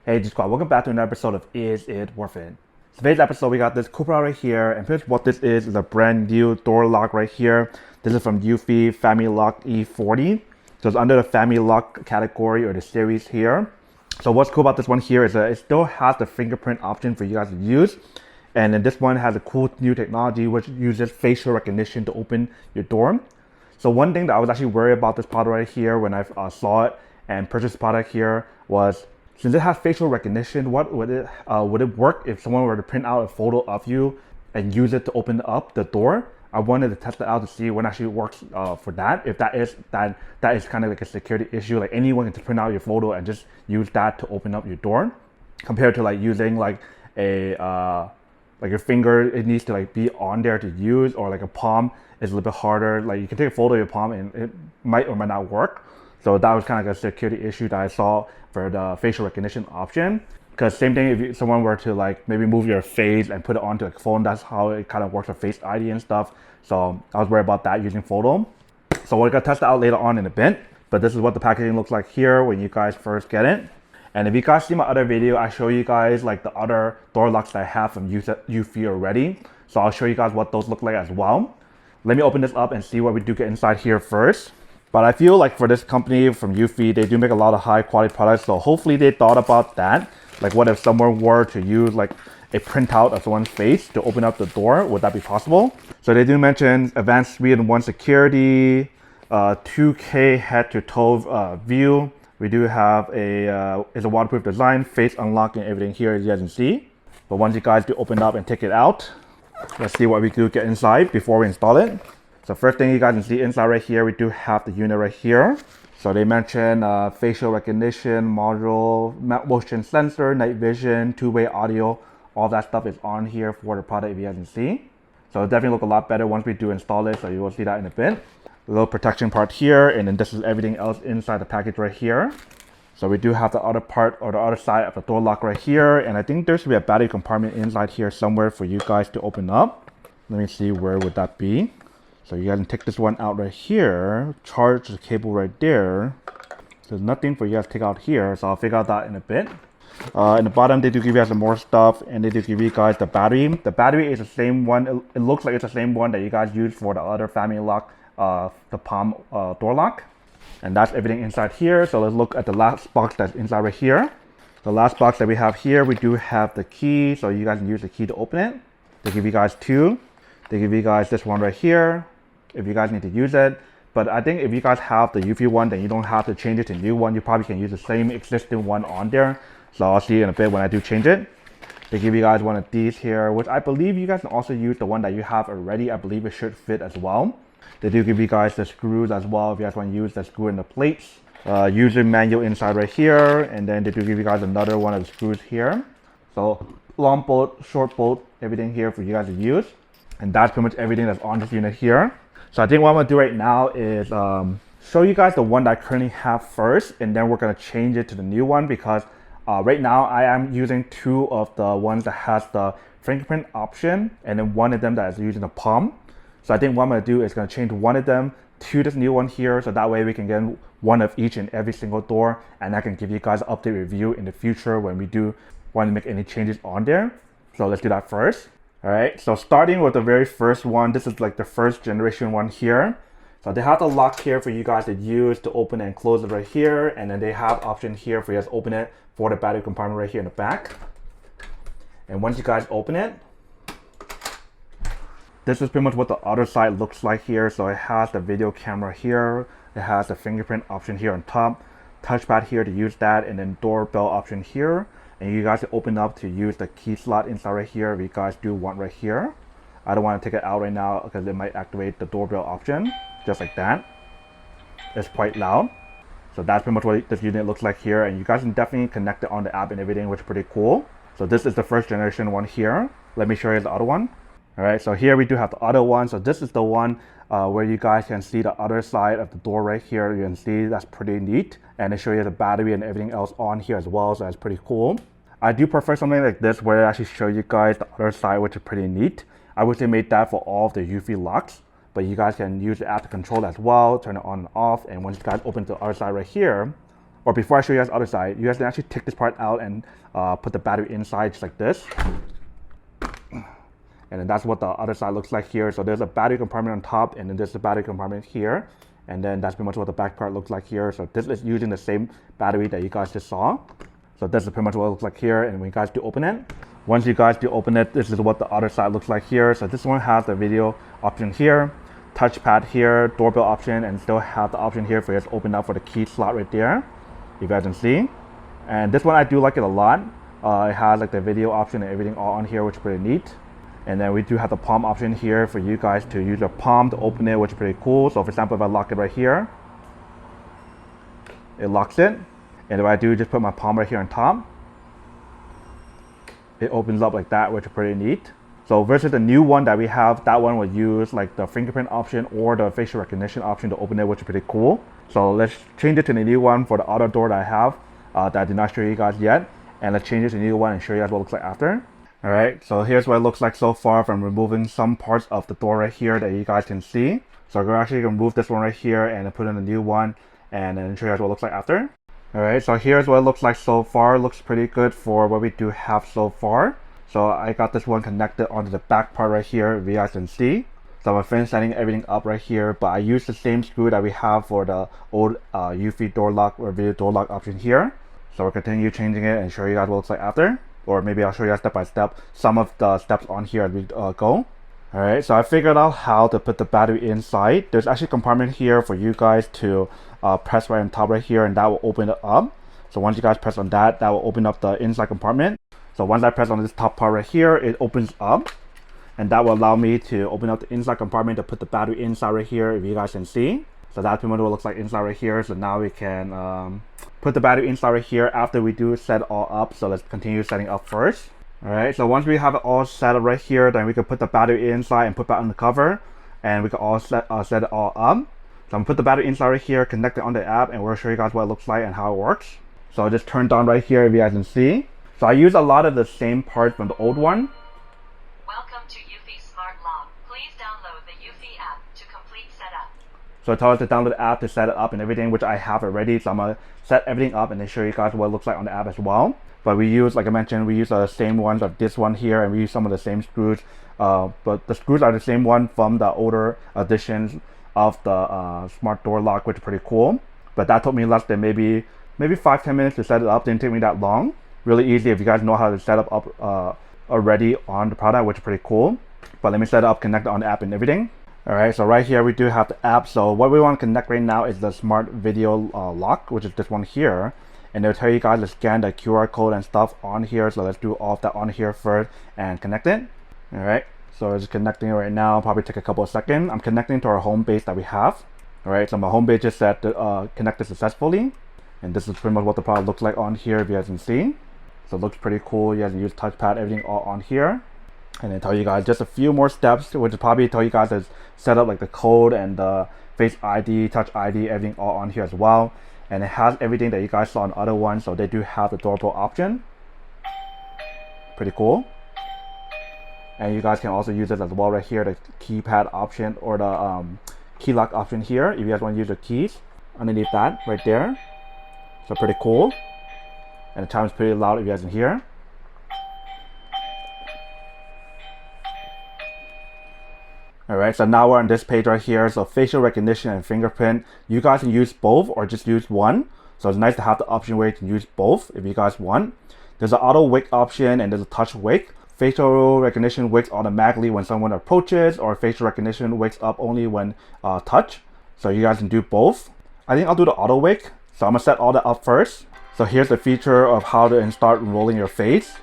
Hey G Squad, welcome back to another episode of Is It Worth It? Today's episode, we got this cool product right here, and pretty much what this is a brand new door lock right here. This is from Eufy FamiLock E40. So it's under the FamiLock category or the series here. So what's cool about this one here is that it still has the fingerprint option for you guys to use. And then this one has a cool new technology which uses facial recognition to open your door. So one thing that I was actually worried about this product right here when I saw it and purchased the product here was, since it has facial recognition, what would it work if someone were to print out a photo of you and use it to open up the door? I wanted to test it out to see what actually works for that. If that is kind of like a security issue, like anyone can print out your photo and just use that to open up your door, compared to like using like a like your finger, it needs to like be on there to use, or like a palm is a little bit harder. Like you can take a photo of your palm and it might or might not work. So that was kind of like a security issue that I saw for the facial recognition option. Because same thing, if someone were to like maybe move your face and put it onto a phone, that's how it kind of works with Face ID and stuff. So I was worried about that using photo. So we're gonna test it out later on in a bit. But this is what the packaging looks like here when you guys first get it. And if you guys see my other video, I show you guys like the other door locks that I have from Eufy already. So I'll show you guys what those look like as well. Let me open this up and see what we do get inside here first. But I feel like for this company from Eufy, they do make a lot of high quality products. So hopefully they thought about that. Like what if someone were to use like a printout of someone's face to open up the door? Would that be possible? So they do mention advanced 3-in-1 security, 2K head to toe view. We do have it's a waterproof design, face unlocking everything here as you guys can see. But once you guys do open up and take it out, let's see what we do get inside before we install it. So first thing you guys can see inside right here, we do have the unit right here. So they mention facial recognition module, motion sensor, night vision, two-way audio. All that stuff is on here for the product if you guys can see. So it definitely look a lot better once we do install it. So you will see that in a bit. A little protection part here, and then this is everything else inside the package right here. So we do have the other part or the other side of the door lock right here. And I think there should be a battery compartment inside here somewhere for you guys to open up. Let me see, where would that be? So you guys can take this one out right here, charge the cable right there. So there's nothing for you guys to take out here, so I'll figure out that in a bit. In the bottom, they do give you guys some more stuff, and they do give you guys the battery. The battery is the same one. It looks like it's the same one that you guys use for the other FamiLock, the palm door lock. And that's everything inside here. So let's look at the last box that's inside right here. The last box that we have here, we do have the key, so you guys can use the key to open it. They give you guys two. They give you guys this one right here, if you guys need to use it. But I think if you guys have the Eufy one, then you don't have to change it to a new one. You probably can use the same existing one on there. So I'll see in a bit when I do change it. They give you guys one of these here, which I believe you guys can also use the one that you have already. I believe it should fit as well. They do give you guys the screws as well if you guys want to use the screw in the plates. User manual inside right here, and then they do give you guys another one of the screws here. So long bolt, short bolt, everything here for you guys to use. And that's pretty much everything that's on this unit here. So I think what I'm gonna do right now is show you guys the one that I currently have first, and then we're gonna change it to the new one, because right now I am using two of the ones that has the fingerprint option, and then one of them that is using the palm. So I think what I'm gonna do is gonna change one of them to this new one here, so that way we can get one of each in every single door, and I can give you guys an update review in the future when we do want to make any changes on there. So let's do that first. All right, so starting with the very first one, this is like the first generation one here. So they have the lock here for you guys to use to open and close it right here, and then they have option here for you guys to open it for the battery compartment right here in the back. And once you guys open it, this is pretty much what the other side looks like here. So it has the video camera here, it has the fingerprint option here on top, touchpad here to use that, and then doorbell option here. And you guys can open up to use the key slot inside right here if you guys do want right here. I don't want to take it out right now because it might activate the doorbell option, just like that. It's quite loud. So that's pretty much what this unit looks like here, and you guys can definitely connect it on the app and everything, which is pretty cool. So this is the first generation one here. Let me show you the other one. All right, so here we do have the other one. So this is the one where you guys can see the other side of the door right here. You can see that's pretty neat, and they show you the battery and everything else on here as well, so that's pretty cool. I do prefer something like this where it actually show you guys the other side, which is pretty neat. I wish they made that for all of the Eufy locks, but you guys can use the app to control as well, turn it on and off. And once you guys open the other side right here, or before I show you guys the other side, you guys can actually take this part out and put the battery inside just like this. And then that's what the other side looks like here. So there's a battery compartment on top, and then there's the battery compartment here. And then that's pretty much what the back part looks like here. So this is using the same battery that you guys just saw. So this is pretty much what it looks like here. And when you guys do open it, once you guys do open it, this is what the other side looks like here. So this one has the video option here, touchpad here, doorbell option, and still have the option here for you to open up for the key slot right there. You guys can see. And this one, I do like it a lot. It has like the video option and everything all on here, which is pretty neat. And then we do have the palm option here for you guys to use your palm to open it, which is pretty cool. So for example, if I lock it right here, it locks it. And if I do just put my palm right here on top, it opens up like that, which is pretty neat. So versus the new one that we have, that one will use like the fingerprint option or the facial recognition option to open it, which is pretty cool. So let's change it to the new one for the auto door that I have that I did not show you guys yet. And let's change it to the new one and show you guys what it looks like after. All right, so here's what it looks like so far from removing some parts of the door right here that you guys can see. So we're actually gonna remove this one right here and then put in a new one and then show you guys what it looks like after. All right, so here's what it looks like so far. It looks pretty good for what we do have so far. So I got this one connected onto the back part right here, if you guys can see. So I'm finished setting everything up right here, but I use the same screw that we have for the old Eufy door lock or video door lock option here. So we'll continue changing it and show you guys what it looks like after. Or maybe I'll show you guys step by step some of the steps on here as we go. Alright, so I figured out how to put the battery inside. There's actually a compartment here for you guys to press right on top right here, and that will open it up. So once you guys press on that, that will open up the inside compartment. So once I press on this top part right here, it opens up. And that will allow me to open up the inside compartment to put the battery inside right here, if you guys can see. So that's pretty much what it looks like inside right here. So now we can put the battery inside right here after we do set it all up. So let's continue setting up first. Alright, so once we have it all set up right here, then we can put the battery inside and put back on the cover. And we can all set it all up. So I'm gonna put the battery inside right here, connect it on the app, and we'll show you guys what it looks like and how it works. So I just turned on right here, if you guys can see. So I use a lot of the same parts from the old one. Welcome to Eufy Smart Lock. Please download the Eufy app to complete setup. So it tells us to download the app to set it up and everything, which I have already. So I'm gonna set everything up and then show you guys what it looks like on the app as well. But we use, like I mentioned, we use the same ones of this one here, and we use some of the same screws. But the screws are the same one from the older editions of the smart door lock, which is pretty cool. But that took me less than maybe 5-10 minutes to set it up. Didn't take me that long. Really easy if you guys know how to set up already on the product, which is pretty cool. But let me set it up, connect it on the app and everything. Alright, so right here we do have the app. So what we want to connect right now is the smart video lock, which is this one here. And they'll tell you guys to scan the QR code and stuff on here. So let's do all of that on here first and connect it. Alright, so it's connecting right now. Probably take a couple of seconds. I'm connecting to our home base that we have. Alright, so my home base is set to connected successfully. And this is pretty much what the product looks like on here, if you guys can see. So it looks pretty cool. You guys can use touchpad, everything all on here. And then tell you guys just a few more steps, which is probably tell you guys to set up like the code and the Face ID, Touch ID, everything all on here as well. And it has everything that you guys saw on the other one. So they do have the doorbell option. Pretty cool. And you guys can also use it as well right here, the keypad option or the key lock option here. If you guys want to use the keys underneath that right there. So pretty cool. And the chime is pretty loud if you guys can hear. Alright, so now we're on this page right here. So facial recognition and fingerprint. You guys can use both or just use one. So it's nice to have the option where you can use both if you guys want. There's an auto wake option and there's a touch wake. Facial recognition wakes automatically when someone approaches, or facial recognition wakes up only when touch. So you guys can do both. I think I'll do the auto wake. So I'm gonna set all that up first. So here's the feature of how to start rolling your face.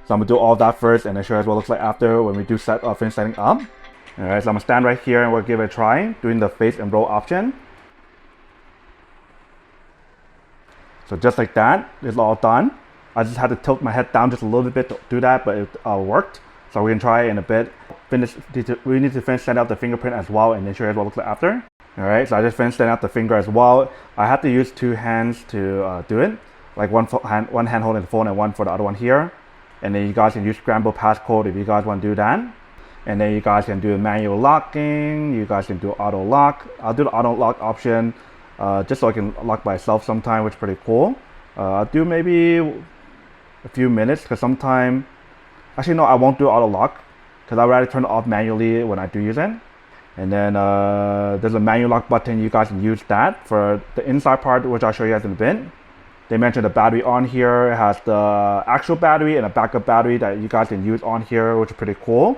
So I'm gonna do all of that first and then show you what it looks like after when we do finish setting up. Alright, so I'm gonna stand right here and we'll give it a try, doing the face and roll option. So just like that, it's all done. I just had to tilt my head down just a little bit to do that, but it worked. So we can try it in a bit. We need to finish setting up the fingerprint as well and then show you what it looks like after. Alright, so I just finished setting up the finger as well. I had to use two hands to do it. Like one hand holding the phone and one for the other one here. And then you guys can use scramble passcode if you guys want to do that. And then you guys can do manual locking, you guys can do auto lock. I'll do the auto lock option just so I can lock by itself sometime, which is pretty cool. I'll do maybe a few minutes because sometime, actually no, I won't do auto lock because I'd rather turn it off manually when I do use it. And then there's a manual lock button. You guys can use that for the inside part, which I'll show you guys in a bit. They mentioned the battery on here. It has the actual battery and a backup battery that you guys can use on here, which is pretty cool.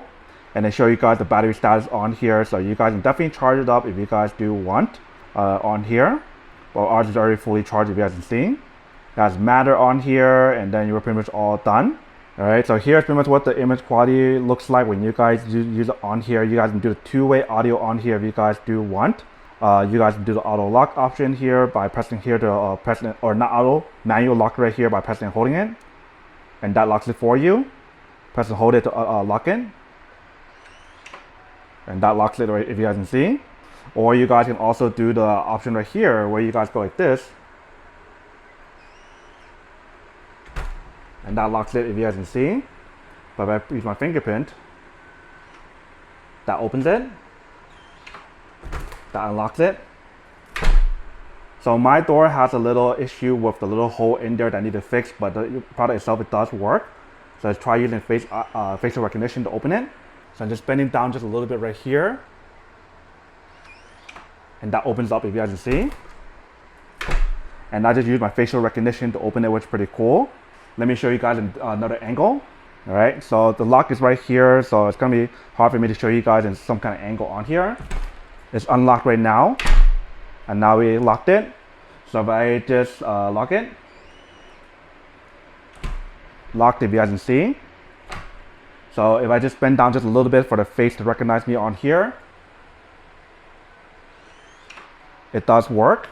And they show you guys the battery status on here, so you guys can definitely charge it up if you guys do want on here. Well, ours is already fully charged, if you guys can see. It has matter on here, and then you're pretty much all done. All right, so here's pretty much what the image quality looks like when you guys use it on here. You guys can do the two-way audio on here if you guys do want. You guys can do the auto lock option here by pressing here to or not auto, manual lock right here by pressing and holding it. And that locks it for you. Press and hold it to lock it. And that locks it right, if you guys can see. Or you guys can also do the option right here where you guys go like this. And that locks it, if you guys can see. But if I use my fingerprint, that opens it. That unlocks it. So my door has a little issue with the little hole in there that I need to fix, but the product itself, it does work. So let's try using facial recognition to open it. So I'm just bending down just a little bit right here. And that opens up, if you guys can see. And I just used my facial recognition to open it, which is pretty cool. Let me show you guys another angle. All right, so the lock is right here, so it's gonna be hard for me to show you guys in some kind of angle on here. It's unlocked right now, and now we locked it. So if I just lock it, locked, if you guys can see. So if I just bend down just a little bit for the face to recognize me on here, it does work.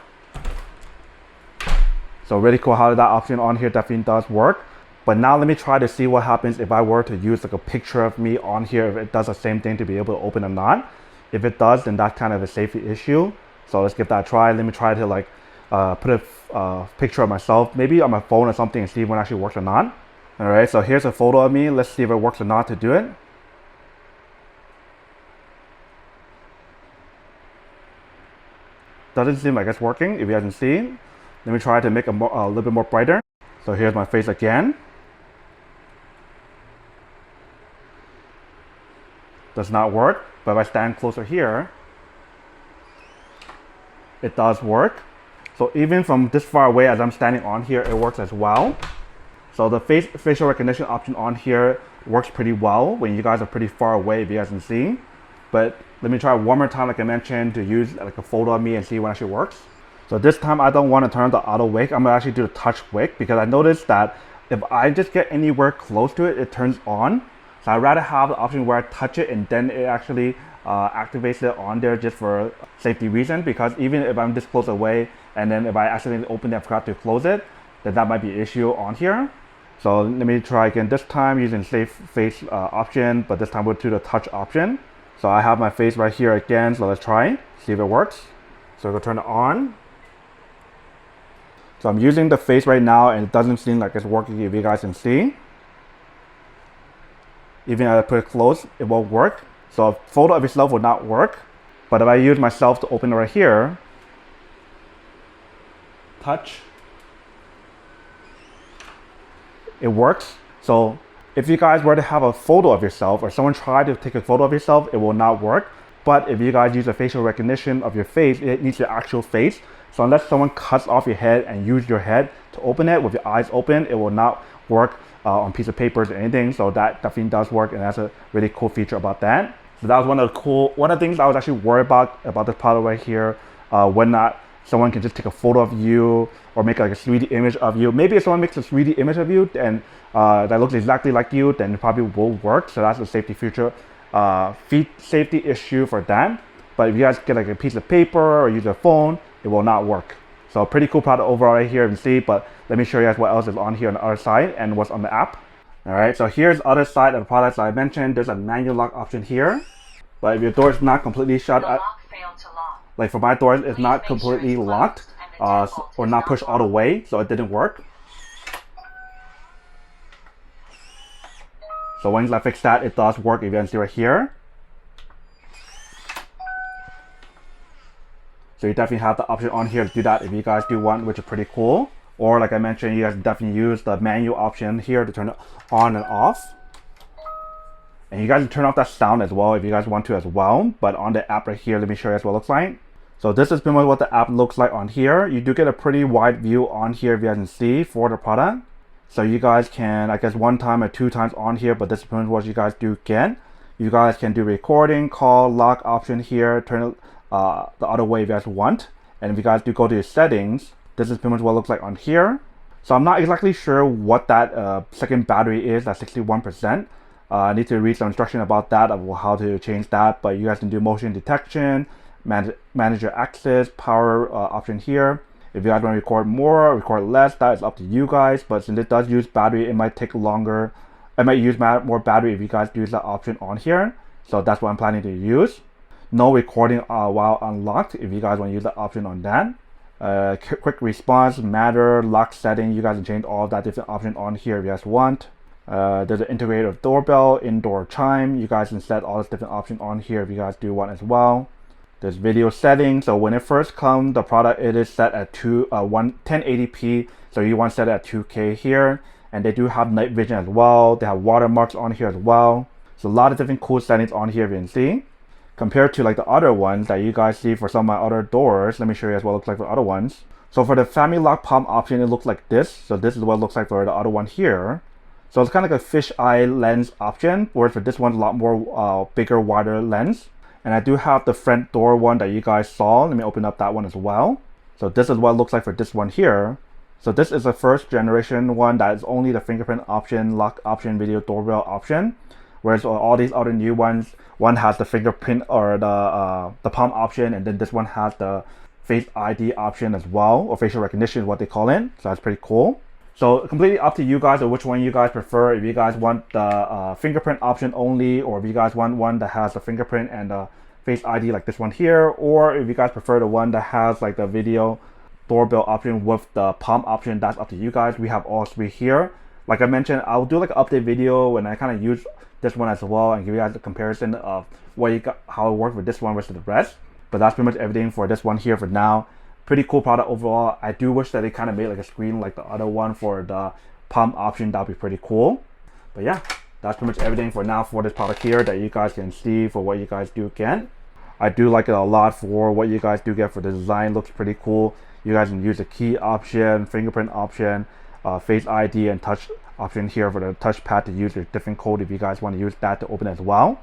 So really cool how that option on here definitely does work. But now let me try to see what happens if I were to use like a picture of me on here, if it does the same thing to be able to open or not. If it does, then that's kind of a safety issue. So let's give that a try. Let me try to like put a picture of myself, maybe on my phone or something, and see if it actually works or not. All right, so here's a photo of me. Let's see if it works or not to do it. Doesn't seem like it's working, if you guys can see. Let me try to make it a little bit more brighter. So here's my face again. Does not work, but if I stand closer here, it does work. So even from this far away as I'm standing on here, it works as well. So the facial recognition option on here works pretty well when you guys are pretty far away, if you guys can see. But let me try one more time, like I mentioned, to use like a photo of me and see what actually works. So this time I don't want to turn on the auto wake. I'm gonna actually do the touch wake because I noticed that if I just get anywhere close to it, it turns on. So I'd rather have the option where I touch it and then it actually activates it on there just for safety reason, because even if I'm this close away and then if I accidentally open it and forgot to close it, then that might be an issue on here. So let me try again this time using safe face option, but this time we'll do the touch option. So I have my face right here again, so let's try, see if it works. So we'll turn it on. So I'm using the face right now and it doesn't seem like it's working, if you guys can see. Even if I put it close, it won't work. So a photo of yourself will not work. But if I use myself to open it right here, touch, it works. So if you guys were to have a photo of yourself or someone tried to take a photo of yourself, it will not work. But if you guys use a facial recognition of your face, it needs your actual face. So unless someone cuts off your head and use your head to open it with your eyes open, it will not work on piece of papers or anything. So that definitely does work, and that's a really cool feature about that. So that was one of the things I was actually worried about this product right here. When not someone can just take a photo of you or make like a 3D image of you. Maybe if someone makes a 3D image of you and that looks exactly like you, then it probably will work. So that's a safety feature, safety issue for that. But if you guys get like a piece of paper or use a phone, it will not work. So pretty cool product overall right here, you can see, but let me show you guys what else is on here on the other side and what's on the app. All right, so here's the other side of the products I mentioned. There's a manual lock option here, but if your door is not completely shut, like for my door, it's not completely locked or not pushed all the way, so it didn't work. So once I fix that, it does work, if you can see right here. So you definitely have the option on here to do that if you guys do want, which is pretty cool. Or like I mentioned, you guys definitely use the manual option here to turn it on and off. And you guys can turn off that sound as well if you guys want to as well. But on the app right here, let me show you guys what it looks like. So this is pretty much what the app looks like on here. You do get a pretty wide view on here if you guys can see for the product. So you guys can, I guess, 1 time or 2 times on here, but this is pretty much what you guys do get. You guys can do recording, call, lock option here, turn it the other way if you guys want. And if you guys do go to your settings, this is pretty much what it looks like on here. So I'm not exactly sure what that second battery is, that's 61%. I need to read some instruction about that, of how to change that, but you guys can do motion detection, manage your access, power option here. If you guys want to record more, record less, that is up to you guys, but since it does use battery, it might take longer. It might use more battery if you guys use that option on here. So that's what I'm planning to use. No recording while unlocked, if you guys want to use that option on that. Quick response, matter, lock setting, you guys can change all that different option on here if you guys want. There's an integrated doorbell, indoor chime. You guys can set all this different options on here if you guys do want as well. There's video settings. So when it first comes, the product, it is set at 1080p. So you want to set it at 2K here. And they do have night vision as well. They have watermarks on here as well. So a lot of different cool settings on here if you can see. Compared to like the other ones that you guys see for some of my other doors. Let me show you guys what it looks like for other ones. So for the FamiLock palm option, it looks like this. So this is what it looks like for the other one here. So it's kind of like a fisheye lens option, whereas for this one, a lot more bigger, wider lens. And I do have the front door one that you guys saw. Let me open up that one as well. So this is what it looks like for this one here. So this is the first generation one that is only the fingerprint option, lock option, video doorbell option. Whereas all these other new ones, one has the fingerprint or the palm option, and then this one has the Face ID option as well, or facial recognition is what they call it. So that's pretty cool. So completely up to you guys or which one you guys prefer. If you guys want the fingerprint option only, or if you guys want one that has the fingerprint and the Face ID like this one here, or if you guys prefer the one that has like the video doorbell option with the palm option, that's up to you guys. We have all 3 here. Like I mentioned, I'll do like an update video when I kind of use this one as well and give you guys a comparison of what you got, how it works with this one versus the rest. But that's pretty much everything for this one here for now. Pretty cool product overall. I do wish that they kind of made like a screen like the other one for the palm option. That'd be pretty cool. But yeah, that's pretty much everything for now for this product here that you guys can see for what you guys do get. I do like it a lot for what you guys do get for the design. Looks pretty cool. You guys can use the key option, fingerprint option, Face ID and touch option here for the touchpad to use your different code if you guys want to use that to open as well.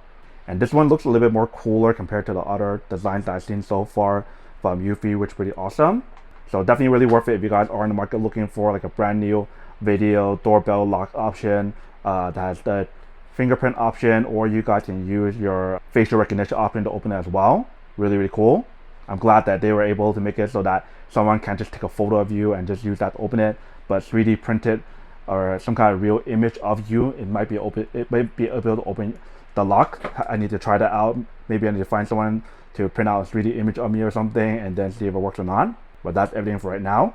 And this one looks a little bit more cooler compared to the other designs that I've seen so far from Eufy, which is pretty awesome. So definitely really worth it if you guys are in the market looking for like a brand new video doorbell lock option that has the fingerprint option, or you guys can use your facial recognition option to open it as well. Really cool. I'm glad that they were able to make it so that someone can just take a photo of you and just use that to open it, but 3D printed or some kind of real image of you, it might be able to open the lock. I need to try that out. Maybe I need to find someone to print out a 3D image of me or something and then see if it works or not. But that's everything for right now.